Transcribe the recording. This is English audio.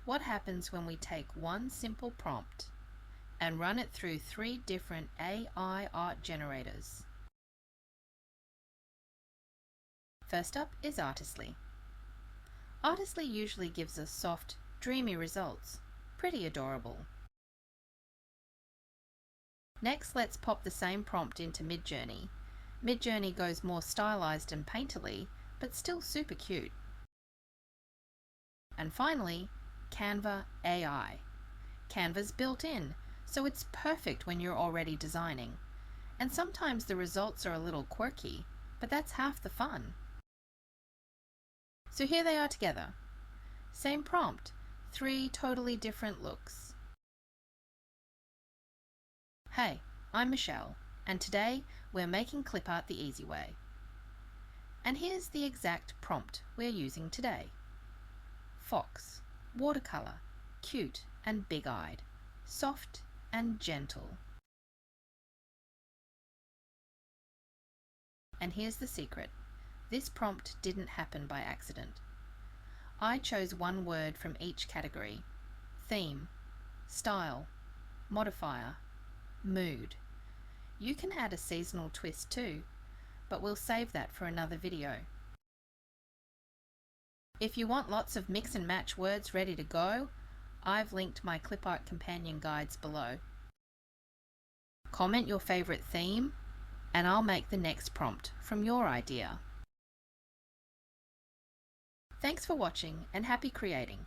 what happens when we take one simple prompt and run it through 3 different AI art generators. First up is Artistly. Artistly usually gives us soft, dreamy results. Pretty adorable. Next, let's pop the same prompt into Midjourney. Midjourney goes more stylized and painterly, but still super cute. And finally, Canva AI. Canva's built in, so it's perfect when you're already designing. And sometimes the results are a little quirky, but that's half the fun. So here they are together. Same prompt, 3 totally different looks. Hey, I'm Michelle, and today we're making Clipart the easy way. And here's the exact prompt we're using today. Fox, watercolor, cute and big-eyed, soft and gentle. And here's the secret. This prompt didn't happen by accident. I chose one word from each category: theme, style, modifier, mood. You can add a seasonal twist too, but we'll save that for another video. If you want lots of mix and match words ready to go, I've linked my Clipart companion guides below. Comment your favorite theme, and I'll make the next prompt from your idea. Thanks for watching and happy creating.